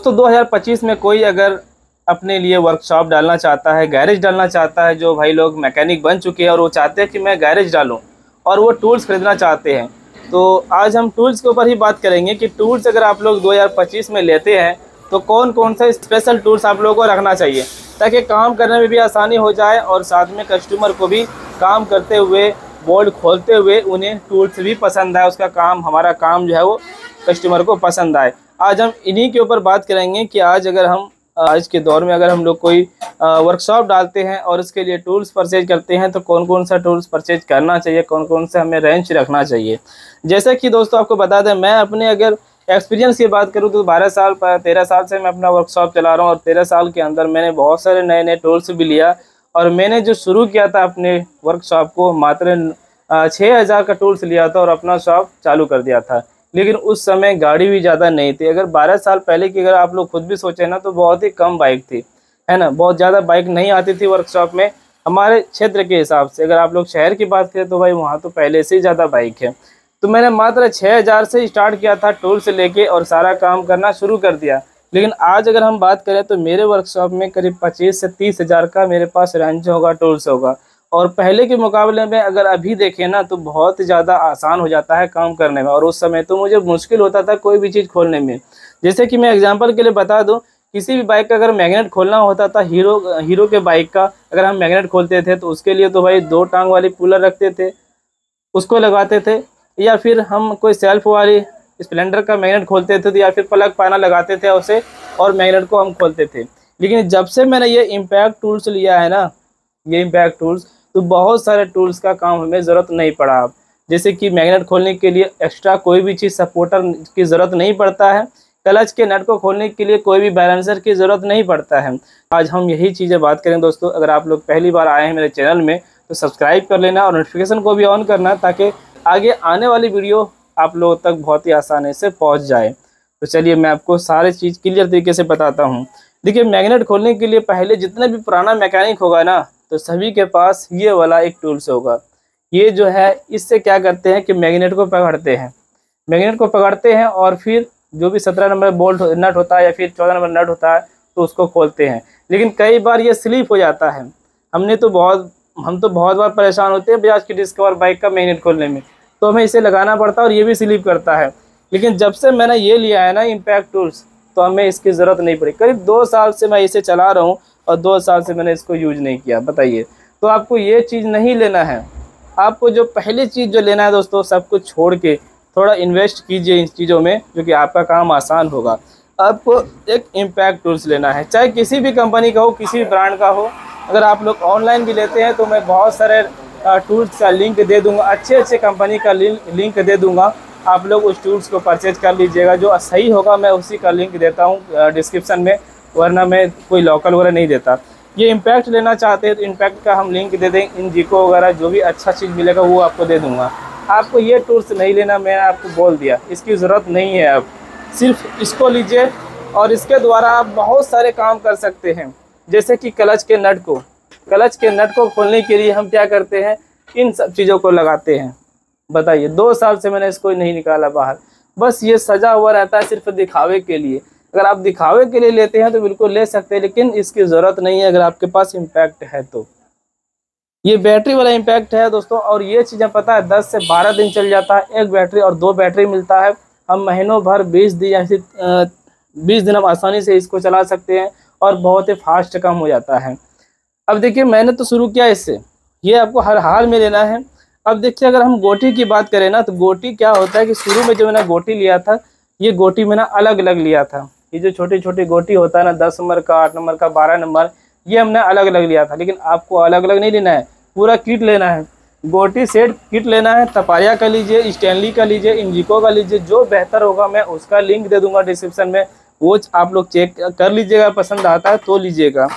दोस्तों 2025 में कोई अगर अपने लिए वर्कशॉप डालना चाहता है, गैरेज डालना चाहता है, जो भाई लोग मैकेनिक बन चुके हैं और वो चाहते हैं कि मैं गैरेज डालूं और वो टूल्स खरीदना चाहते हैं, तो आज हम टूल्स के ऊपर ही बात करेंगे कि टूल्स अगर आप लोग 2025 में लेते हैं तो कौन कौन सा स्पेशल टूल्स आप लोगों को रखना चाहिए ताकि काम करने में भी आसानी हो जाए और साथ में कस्टमर को भी काम करते हुए, बोल्ट खोलते हुए उन्हें टूल्स भी पसंद आए, उसका काम, हमारा काम जो है वो कस्टमर को पसंद आए। आज हम इन्हीं के ऊपर बात करेंगे कि आज के दौर में अगर हम लोग कोई वर्कशॉप डालते हैं और इसके लिए टूल्स परचेज करते हैं तो कौन कौन सा टूल्स परचेज करना चाहिए, कौन कौन सा हमें रेंज रखना चाहिए। जैसे कि दोस्तों आपको बता दें, मैं अपने अगर एक्सपीरियंस की बात करूं तो 13 साल से मैं अपना वर्कशॉप चला रहा हूं और 13 साल के अंदर मैंने बहुत सारे नए नए टूल्स भी लिया और मैंने जो शुरू किया था अपने वर्कशॉप को मात्र 6000 का टूल्स लिया था और अपना शॉप चालू कर दिया था। लेकिन उस समय गाड़ी भी ज़्यादा नहीं थी। अगर 12 साल पहले की अगर आप लोग खुद भी सोचें ना तो बहुत ही कम बाइक थी, है ना, बहुत ज़्यादा बाइक नहीं आती थी वर्कशॉप में हमारे क्षेत्र के हिसाब से। अगर आप लोग शहर की बात करें तो भाई वहाँ तो पहले से ही ज़्यादा बाइक है। तो मैंने मात्र 6000 से स्टार्ट किया था टूल्स लेके और सारा काम करना शुरू कर दिया। लेकिन आज अगर हम बात करें तो मेरे वर्कशॉप में करीब 25 से 30 हज़ार का मेरे पास रेंज होगा, टूल्स होगा। और पहले के मुकाबले में अगर अभी देखें ना तो बहुत ज़्यादा आसान हो जाता है काम करने में, और उस समय तो मुझे मुश्किल होता था कोई भी चीज़ खोलने में। जैसे कि मैं एग्जांपल के लिए बता दूं, किसी भी बाइक का अगर मैग्नेट खोलना होता था, हीरो के बाइक का अगर हम मैग्नेट खोलते थे तो उसके लिए तो भाई 2 टांग वाली पुलर रखते थे, उसको लगाते थे, या फिर हम कोई सेल्फ वाली स्प्लेंडर का मैग्नेट खोलते थे तो या फिर प्लग पाना लगाते थे उसे और मैग्नेट को हम खोलते थे। लेकिन जब से मैंने ये इम्पैक्ट टूल्स लिया है ना, ये इम्पैक्ट टूल्स, तो बहुत सारे टूल्स का काम हमें ज़रूरत नहीं पड़ा। अब जैसे कि मैग्नेट खोलने के लिए एक्स्ट्रा कोई भी चीज़ सपोर्टर की ज़रूरत नहीं पड़ता है, क्लच के नट को खोलने के लिए कोई भी बैलेंसर की ज़रूरत नहीं पड़ता है। आज हम यही चीज़ें बात करें दोस्तों। अगर आप लोग पहली बार आए हैं मेरे चैनल में तो सब्सक्राइब कर लेना और नोटिफिकेशन को भी ऑन करना ताकि आगे आने वाली वीडियो आप लोगों तक बहुत ही आसानी से पहुँच जाए। तो चलिए मैं आपको सारी चीज़ क्लियर तरीके से बताता हूँ। देखिए, मैग्नेट खोलने के लिए पहले जितना भी पुराना मैकेनिक होगा ना तो सभी के पास ये वाला एक टूल्स होगा। ये जो है, इससे क्या करते हैं कि मैग्नेट को पकड़ते हैं और फिर जो भी 17 नंबर बोल्ट नट होता है या फिर 14 नंबर नट होता है तो उसको खोलते हैं। लेकिन कई बार ये स्लिप हो जाता है। हम तो बहुत बार परेशान होते हैं बजाज की डिस्कवर बाइक का मैग्नेट खोलने में, तो हमें इसे लगाना पड़ता है और ये भी स्लिप करता है। लेकिन जब से मैंने ये लिया है ना इम्पैक्ट टूल्स, तो हमें इसकी ज़रूरत नहीं पड़ी। करीब 2 साल से मैं इसे चला रहा हूँ और 2 साल से मैंने इसको यूज नहीं किया। बताइए, तो आपको ये चीज़ नहीं लेना है। आपको जो पहली चीज़ जो लेना है दोस्तों, सब कुछ छोड़ के थोड़ा इन्वेस्ट कीजिए इन चीज़ों में जो कि आपका काम आसान होगा। आपको एक इम्पैक्ट टूल्स लेना है, चाहे किसी भी कंपनी का हो, किसी भी ब्रांड का हो। अगर आप लोग ऑनलाइन भी लेते हैं तो मैं बहुत सारे टूल्स का लिंक दे दूँगा, अच्छे कंपनी का लिंक दे दूँगा। आप लोग उस टूल्स को परचेज कर लीजिएगा। जो सही होगा मैं उसी का लिंक देता हूँ डिस्क्रिप्शन में, वरना मैं कोई लोकल वगैरह नहीं देता। ये इम्पैक्ट लेना चाहते हैं तो इम्पैक्ट का हम लिंक दे दें। इंजिको वगैरह जो भी अच्छा चीज़ मिलेगा वो आपको दे दूंगा। आपको ये टूल्स नहीं लेना, मैंने आपको बोल दिया, इसकी ज़रूरत नहीं है। अब सिर्फ इसको लीजिए और इसके द्वारा आप बहुत सारे काम कर सकते हैं। जैसे कि क्लच के नट को खोलने के लिए हम क्या करते हैं, इन सब चीज़ों को लगाते हैं। बताइए, 2 साल से मैंने इसको नहीं निकाला बाहर, बस ये सजा हुआ रहता है सिर्फ दिखावे के लिए। अगर आप दिखावे के लिए लेते हैं तो बिल्कुल ले सकते हैं, लेकिन इसकी ज़रूरत नहीं है अगर आपके पास इम्पैक्ट है तो। ये बैटरी वाला इम्पैक्ट है दोस्तों, और ये चीज़ें पता है 10 से 12 दिन चल जाता है। एक बैटरी और 2 बैटरी मिलता है। हम महीनों भर 20 दिन या फिर 20 दिन हम आसानी से इसको चला सकते हैं और बहुत ही फास्ट काम हो जाता है। अब देखिए, मैंने तो शुरू किया इससे, ये आपको हर हाल में लेना है। अब देखिए, अगर हम गोटी की बात करें ना तो गोटी क्या होता है कि शुरू में जो मैंने गोटी लिया था, ये गोटी मैंने अलग अलग लिया था। ये जो छोटी छोटी गोटी होता है ना, 10 नंबर का, 8 नंबर का, 12 नंबर, ये हमने अलग अलग लिया था। लेकिन आपको अलग अलग नहीं लेना है, पूरा किट लेना है। गोटी सेट किट लेना है। तपाया का लीजिए, स्टैनली का लीजिए, इंजिको का लीजिए, जो बेहतर होगा मैं उसका लिंक दे दूंगा डिस्क्रिप्शन में, वो आप लोग चेक कर लीजिएगा, पसंद आता है तो लीजिएगा।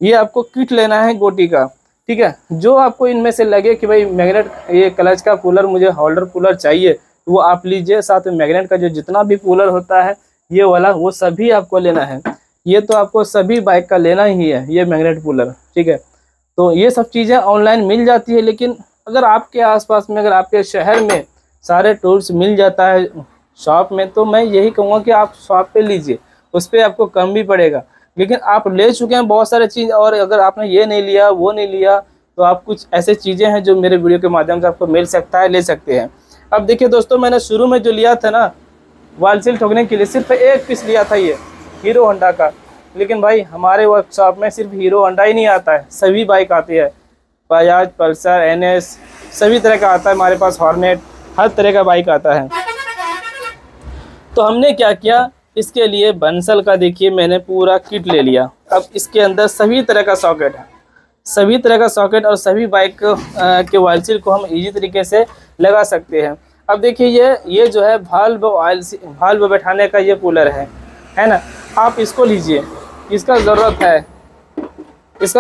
ये आपको किट लेना है गोटी का, ठीक है। जो आपको इनमें से लगे कि भाई मैग्नेट, ये क्लच का पुलर, मुझे होल्डर पुलर चाहिए, वो आप लीजिए। साथ में मैग्नेट का जो जितना भी पुलर होता है ये वाला, वो सभी आपको लेना है। ये तो आपको सभी बाइक का लेना ही है, ये मैग्नेट पुलर, ठीक है। तो ये सब चीज़ें ऑनलाइन मिल जाती है, लेकिन अगर आपके आसपास में, अगर आपके शहर में सारे टूल्स मिल जाता है शॉप में, तो मैं यही कहूँगा कि आप शॉप पे लीजिए। उस पर आपको कम भी पड़ेगा। लेकिन आप ले चुके हैं बहुत सारे चीज़, और अगर आपने ये नहीं लिया वो नहीं लिया, तो आप कुछ ऐसे चीज़ें हैं जो मेरे वीडियो के माध्यम से आपको मिल सकता है, ले सकते हैं। अब देखिए दोस्तों, मैंने शुरू में जो लिया था ना वाल सील ठोकने के लिए, सिर्फ एक पीस लिया था ये हीरो होंडा का। लेकिन भाई हमारे वर्कशॉप में सिर्फ हीरो होंडा ही नहीं आता है, सभी बाइक आती है, बजाज, पल्सर, NS, सभी तरह का आता है हमारे पास, हॉर्नेट, हर तरह का बाइक आता है। तो हमने क्या किया, इसके लिए बंसल का देखिए मैंने पूरा किट ले लिया। अब इसके अंदर सभी तरह का सॉकेट है, सभी तरह का सॉकेट, और सभी बाइक के वाल सील को हम इजी तरीके से लगा सकते हैं। अब देखिए ये जो है भाल्व बैठाने का ये कूलर है ना, आप इसको लीजिए, इसका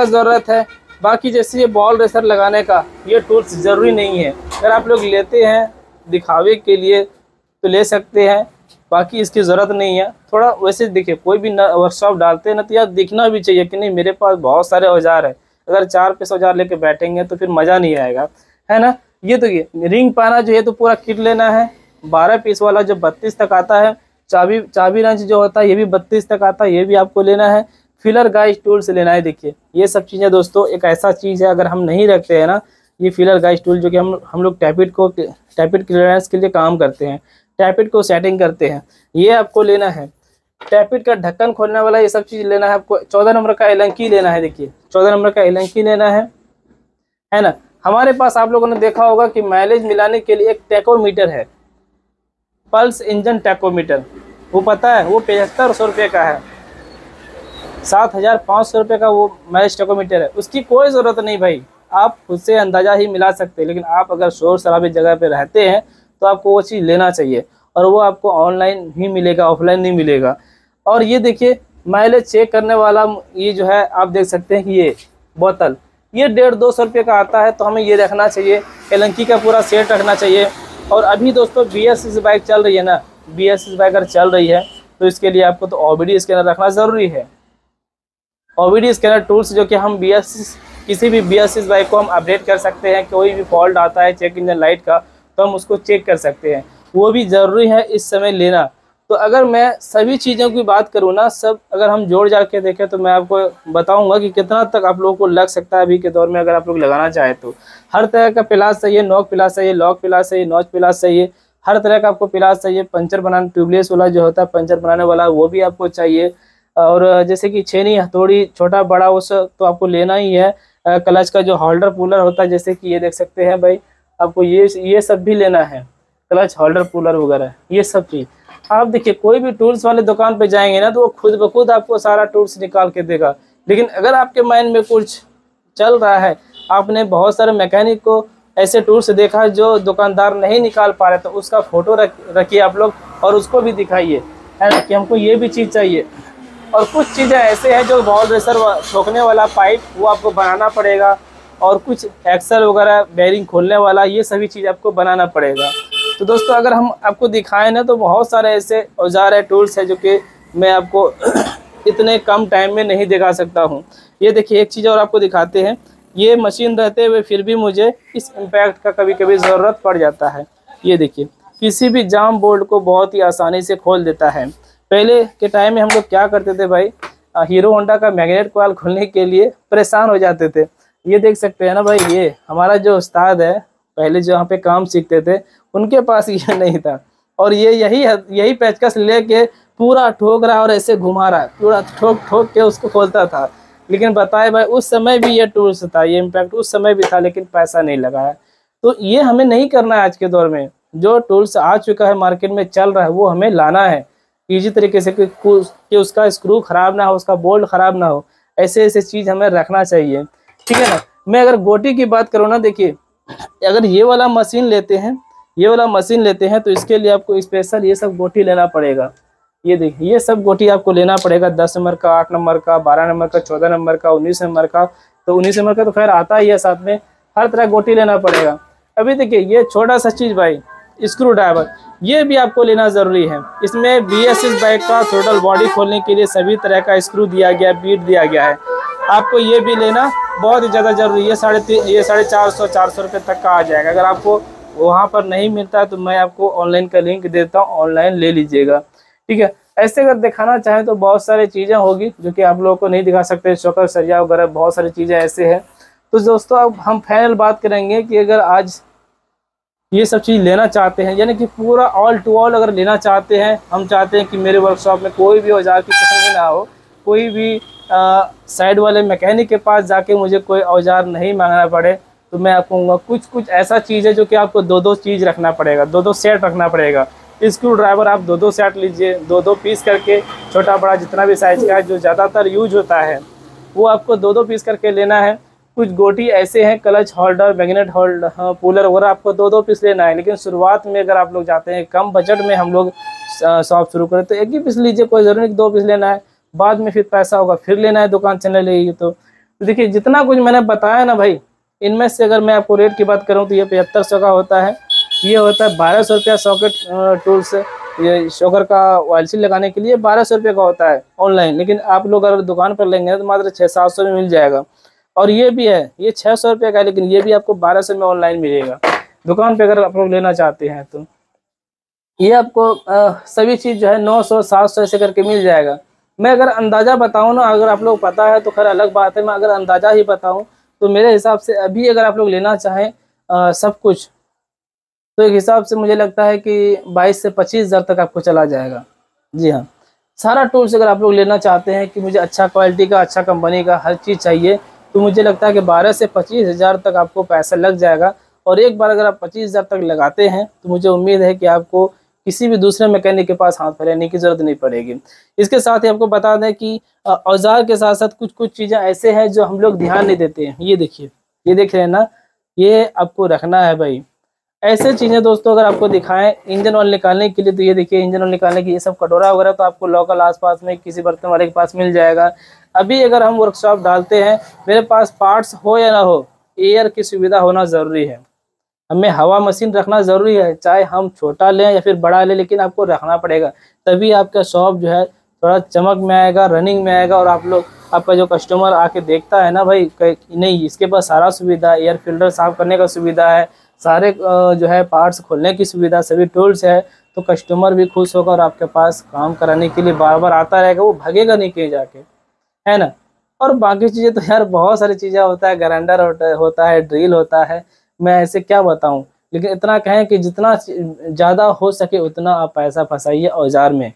ज़रूरत है। बाकी जैसे ये बॉल रेसर लगाने का ये टूल्स ज़रूरी नहीं है, अगर आप लोग लेते हैं दिखावे के लिए तो ले सकते हैं, बाकी इसकी ज़रूरत नहीं है। थोड़ा वैसे देखिए, कोई भी वर्कशॉप डालते हैं ना, तो यार दिखना भी चाहिए कि नहीं मेरे पास बहुत सारे औजार है। अगर 4 पीस औजार लेके बैठेंगे तो फिर मज़ा नहीं आएगा, है ना। ये तो ये रिंग पाना जो है तो पूरा किट लेना है, 12 पीस वाला जो 32 तक आता है। चाबी रंच जो होता है ये भी 32 तक आता है, ये भी आपको लेना है। फिलर गाइज टूल्स लेना है। देखिए ये सब चीज़ें दोस्तों एक ऐसा चीज़ है, अगर हम नहीं रखते हैं ना ये फिलर गाइज टूल, जो कि हम लोग टैपिट क्लियरेंस के लिए काम करते हैं, टैपिट को सेटिंग करते हैं, ये आपको लेना है। टैपिट का ढक्कन खोलने वाला ये सब चीज़ लेना है आपको। 14 नंबर का एलंकी लेना है। देखिए 14 नंबर का एलंकी लेना है ना। हमारे पास आप लोगों ने देखा होगा कि माइलेज मिलाने के लिए एक टैकोमीटर है, पल्स इंजन टैकोमीटर, वो पता है वो 7500 रुपये का है, 7500 रुपये का वो माइलेज टैकोमीटर है। उसकी कोई ज़रूरत नहीं भाई, आप खुद से अंदाज़ा ही मिला सकते हैं। लेकिन आप अगर शोर शराबे जगह पे रहते हैं तो आपको वो चीज़ लेना चाहिए, और वो आपको ऑनलाइन ही मिलेगा, ऑफलाइन नहीं मिलेगा। और ये देखिए माइलेज चेक करने वाला ये जो है आप देख सकते हैं कि ये बोतल, ये 150-200 रुपये का आता है, तो हमें ये रखना चाहिए। एलंकी का पूरा सेट रखना चाहिए। और अभी दोस्तों BS6 बाइक चल रही है ना, BS6 बाइक अगर चल रही है तो इसके लिए आपको तो OBD स्कैनर रखना ज़रूरी है। OBD स्कैनर टूल्स जो कि हम किसी भी BS6 बाइक को हम अपडेट कर सकते हैं, कोई भी फॉल्ट आता है चेक इंजन लाइट का तो हम उसको चेक कर सकते हैं, वो भी ज़रूरी है इस समय लेना। तो अगर मैं सभी चीज़ों की बात करूँ ना, सब अगर हम जोड़ जाड़ के देखें तो मैं आपको बताऊंगा कि कितना तक आप लोगों को लग सकता है अभी के दौर में, अगर आप लोग लगाना चाहें तो। हर तरह का पिलास चाहिए, नॉक पिलास चाहिए, लॉक पिलास चाहिए, नॉच पिलास चाहिए, हर तरह का आपको पिलास चाहिए। पंचर बनाना, ट्यूबलेस वाला जो होता है पंचर बनाने वाला, वो भी आपको चाहिए। और जैसे कि छेनी, हथौड़ी, छोटा बड़ा वो सब तो आपको लेना ही है। क्लच का जो होल्डर पुलर होता है, जैसे कि ये देख सकते हैं भाई, आपको ये सब भी लेना है, क्लच होल्डर पुलर वगैरह ये सब चीज़। आप देखिए कोई भी टूल्स वाले दुकान पे जाएंगे ना तो वो खुद ब खुद आपको सारा टूल्स निकाल के देगा। लेकिन अगर आपके माइंड में कुछ चल रहा है, आपने बहुत सारे मैकेनिक को ऐसे टूल्स देखा है जो दुकानदार नहीं निकाल पा रहे, तो उसका फ़ोटो रखिए आप लोग और उसको भी दिखाइए, है ना, कि हमको ये भी चीज़ चाहिए। और कुछ चीज़ें ऐसे हैं जो बॉल रेसर ठोकने वाला पाइप वो आपको बनाना पड़ेगा, और कुछ एक्सल वगैरह बेरिंग खोलने वाला ये सभी चीज़ आपको बनाना पड़ेगा। तो दोस्तों अगर हम आपको दिखाएं ना तो बहुत सारे ऐसे औजार है, टूल्स है जो कि मैं आपको इतने कम टाइम में नहीं दिखा सकता हूं। ये देखिए एक चीज़ और आपको दिखाते हैं, ये मशीन रहते हुए फिर भी मुझे इस इम्पैक्ट का कभी कभी ज़रूरत पड़ जाता है। ये देखिए किसी भी जाम बोल्ट को बहुत ही आसानी से खोल देता है। पहले के टाइम में हम लोग क्या करते थे भाई, हीरो होंडा का मैग्नेट कॉइल खोलने के लिए परेशान हो जाते थे। ये देख सकते हैं ना भाई, ये हमारा जो उस्ताद है पहले जो यहाँ पे काम सीखते थे उनके पास ये नहीं था, और ये यही पेचकस लेके पूरा ठोक रहा और ऐसे घुमा रहा है, पूरा ठोक के उसको खोलता था। लेकिन बताए भाई उस समय भी ये टूल्स था, ये इम्पैक्ट उस समय भी था, लेकिन पैसा नहीं लगाया। तो ये हमें नहीं करना है। आज के दौर में जो टूल्स आ चुका है, मार्केट में चल रहा है, वो हमें लाना है ईजी तरीके से कि उसका स्क्रू खराब ना हो, उसका बोल्ट खराब ना हो, ऐसे चीज़ हमें रखना चाहिए, ठीक है ना। मैं अगर गोटी की बात करूँ ना, देखिए अगर ये वाला मशीन लेते हैं तो इसके लिए आपको स्पेशल ये सब गोटी लेना पड़ेगा। ये देखिए ये सब गोटी आपको लेना पड़ेगा, 10 नंबर का, 8 नंबर का, 12 नंबर का, 14 नंबर का, 19 नंबर का। तो 19 नंबर का तो खैर आता ही है, साथ में हर तरह गोटी लेना पड़ेगा। अभी देखिए ये छोटा सा चीज़ भाई, स्क्रू ड्राइवर, ये भी आपको लेना ज़रूरी है। इसमें BS6 बाइक का टोटल बॉडी खोलने के लिए सभी तरह का स्क्रू दिया गया है, बीट दिया गया है, आपको ये भी लेना बहुत ही ज़्यादा ज़रूरी है। 450 रुपये तक का आ जाएगा। अगर आपको वहाँ पर नहीं मिलता है तो मैं आपको ऑनलाइन का लिंक देता हूँ, ऑनलाइन ले लीजिएगा, ठीक है। ऐसे अगर दिखाना चाहें तो बहुत सारी चीज़ें होगी जो कि आप लोगों को नहीं दिखा सकते, शॉकर सरिया वगैरह बहुत सारी चीज़ें ऐसे हैं। तो दोस्तों अब हम फाइनल बात करेंगे कि अगर आज ये सब चीज़ लेना चाहते हैं, यानी कि पूरा ऑल टू ऑल अगर लेना चाहते हैं, हम चाहते हैं कि मेरे वर्कशॉप में कोई भी औजार की कमी ना हो, कोई भी साइड वाले मैकेनिक के पास जाके मुझे कोई औजार नहीं मांगना पड़े, तो मैं आपको कहूँगा कुछ ऐसा चीज़ है जो कि आपको दो चीज़ रखना पड़ेगा, दो सेट रखना पड़ेगा। स्क्रू ड्राइवर आप दो सेट लीजिए, दो पीस करके, छोटा बड़ा जितना भी साइज़ का है जो ज़्यादातर यूज होता है वो आपको दो पीस करके लेना है। कुछ गोटी ऐसे हैं, clutch holder, magnet holder, puller वगैरह आपको दो पीस लेना है। लेकिन शुरुआत में अगर आप लोग जाते हैं, कम बजट में हम लोग शॉप शुरू करें, तो एक ही पीस लीजिए, कोई ज़रूरी नहीं 2 पीस लेना है। बाद में फिर पैसा होगा फिर लेना है, दुकान चलने लगेगी। तो देखिए जितना कुछ मैंने बताया ना भाई, इनमें से अगर मैं आपको रेट की बात करूँ तो ये 7500 का होता है। ये होता है 1200 रुपया सॉकेट टूल्स, ये शॉकर का वालसी लगाने के लिए 1200 रुपये का होता है ऑनलाइन। लेकिन आप लोग अगर दुकान पर लेंगे तो मात्र 600-700 में मिल जाएगा। और ये भी है, ये 600 रुपये का है, लेकिन ये भी आपको 1200 में ऑनलाइन मिलेगा दुकान पे अगर आप लोग लेना चाहते हैं। तो ये आपको सभी चीज़ जो है 900-700 ऐसे करके मिल जाएगा। मैं अगर अंदाज़ा बताऊँ ना, अगर आप लोग पता है तो खैर अलग बात है, मैं अगर अंदाज़ा ही बताऊँ तो मेरे हिसाब से अभी अगर आप लोग लेना चाहें सब कुछ, तो एक हिसाब से मुझे लगता है कि 22 से 25 हज़ार तक आपको चला जाएगा। जी हाँ, सारा टूल्स अगर आप लोग लेना चाहते हैं कि मुझे अच्छा क्वालिटी का, अच्छा कंपनी का हर चीज़ चाहिए, तो मुझे लगता है कि 12 से 25 हज़ार तक आपको पैसा लग जाएगा। और एक बार अगर आप 25 हज़ार तक लगाते हैं तो मुझे उम्मीद है कि आपको किसी भी दूसरे मैकेनिक के पास हाथ फैलाने की ज़रूरत नहीं पड़ेगी। इसके साथ ही आपको बता दें कि औजार के साथ साथ कुछ चीज़ें ऐसे हैं जो हम लोग ध्यान नहीं देते हैं। ये देखिए, ये देख रहे हैं ना, ये आपको रखना है भाई। ऐसे चीज़ें दोस्तों अगर आपको दिखाएं इंजन ऑयल निकालने के लिए, तो ये देखिए इंजन ऑयल निकालने की ये सब कटोरा वगैरह तो आपको लोकल आसपास में किसी बर्तन वाले के पास मिल जाएगा। अभी अगर हम वर्कशॉप डालते हैं, मेरे पास पार्ट्स हो या ना हो, एयर की सुविधा होना ज़रूरी है। हमें हवा मशीन रखना ज़रूरी है, चाहे हम छोटा लें या फिर बड़ा लें, लेकिन आपको रखना पड़ेगा। तभी आपका शॉप जो है थोड़ा चमक में आएगा, रनिंग में आएगा। और आप लोग, आपका जो कस्टमर आके देखता है ना भाई, नहीं इसके पास सारा सुविधा, एयर फिल्टर साफ़ करने का सुविधा है, सारे जो है पार्ट्स खोलने की सुविधा, सभी टूल्स है, तो कस्टमर भी खुश होगा और आपके पास काम कराने के लिए बार बार आता रहेगा, वो भागेगा नहीं कहीं जाके, है ना। और बाकी चीज़ें तो यार बहुत सारी चीज़ें होता है, ग्राइंडर होता है, ड्रिल होता है, मैं ऐसे क्या बताऊं। लेकिन इतना कहें कि जितना ज़्यादा हो सके उतना आप पैसा फंसाइए औजार में।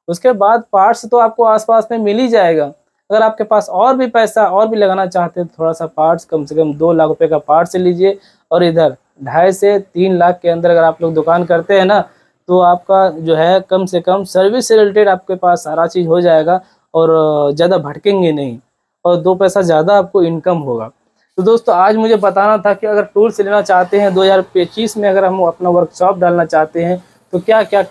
उसके बाद पार्ट्स तो आपको आसपास में मिल ही जाएगा। अगर आपके पास और भी पैसा और भी लगाना चाहते हैं तो थोड़ा सा पार्ट्स, कम से कम 2 लाख रुपए का पार्ट्स लीजिए। और इधर 2.5 से 3 लाख के अंदर अगर आप लोग दुकान करते हैं ना, तो आपका जो है कम से कम सर्विस से रिलेटेड आपके पास सारा चीज़ हो जाएगा और ज़्यादा भटकेंगे नहीं, और 2 पैसा ज़्यादा आपको इनकम होगा। तो दोस्तों आज मुझे बताना था कि अगर टूल्स लेना चाहते हैं 2025 में, अगर हम अपना वर्कशॉप डालना चाहते हैं, तो क्या क्या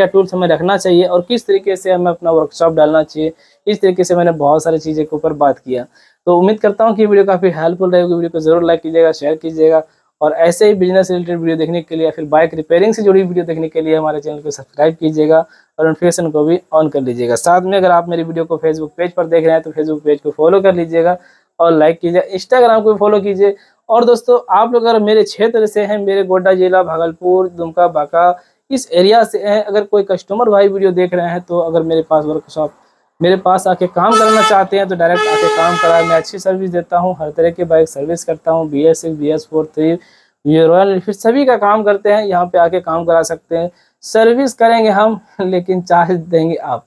टूल्स हमें रखना चाहिए और किस तरीके से हमें अपना वर्कशॉप डालना चाहिए। इस तरीके से मैंने बहुत सारी चीज़ें के ऊपर बात किया। तो उम्मीद करता हूँ कि वीडियो काफ़ी हेल्पफुल रहेगी। वीडियो को ज़रूर लाइक कीजिएगा, शेयर कीजिएगा, और ऐसे ही बिजनेस रिलेटेड वीडियो देखने के लिए या फिर बाइक रिपेयरिंग से जुड़ी वीडियो देखने के लिए हमारे चैनल को सब्सक्राइब कीजिएगा और नोटिफिकेशन को भी ऑन कर लीजिएगा। साथ में अगर आप मेरी वीडियो को फेसबुक पेज पर देख रहे हैं तो फेसबुक पेज को फॉलो कर लीजिएगा और लाइक कीजिए, इंस्टाग्राम को भी फॉलो कीजिए। और दोस्तों आप लोग अगर मेरे क्षेत्र से हैं, मेरे गोड्डा जिला, भागलपुर, दुमका, बांका, इस एरिया से हैं, अगर कोई कस्टमर भाई वीडियो देख रहे हैं, तो अगर मेरे पास आके काम करना चाहते हैं तो डायरेक्ट आके काम कराएं। मैं अच्छी सर्विस देता हूं, हर तरह के बाइक सर्विस करता हूं, BS6, BS4, 3, ये रॉयल एनफील्ड सभी का काम करते हैं। यहाँ पे आके काम करा सकते हैं। सर्विस करेंगे हम, लेकिन चार्ज देंगे आप।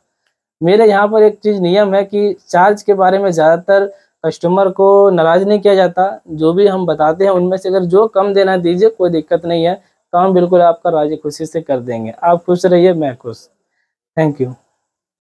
मेरे यहाँ पर एक चीज़ नियम है कि चार्ज के बारे में ज़्यादातर कस्टमर को नाराज़ नहीं किया जाता। जो भी हम बताते हैं उनमें से अगर जो कम देना दीजिए, कोई दिक्कत नहीं है। काम बिल्कुल आपका राजी खुशी से कर देंगे। आप खुश रहिए, मैं खुश। Thank you.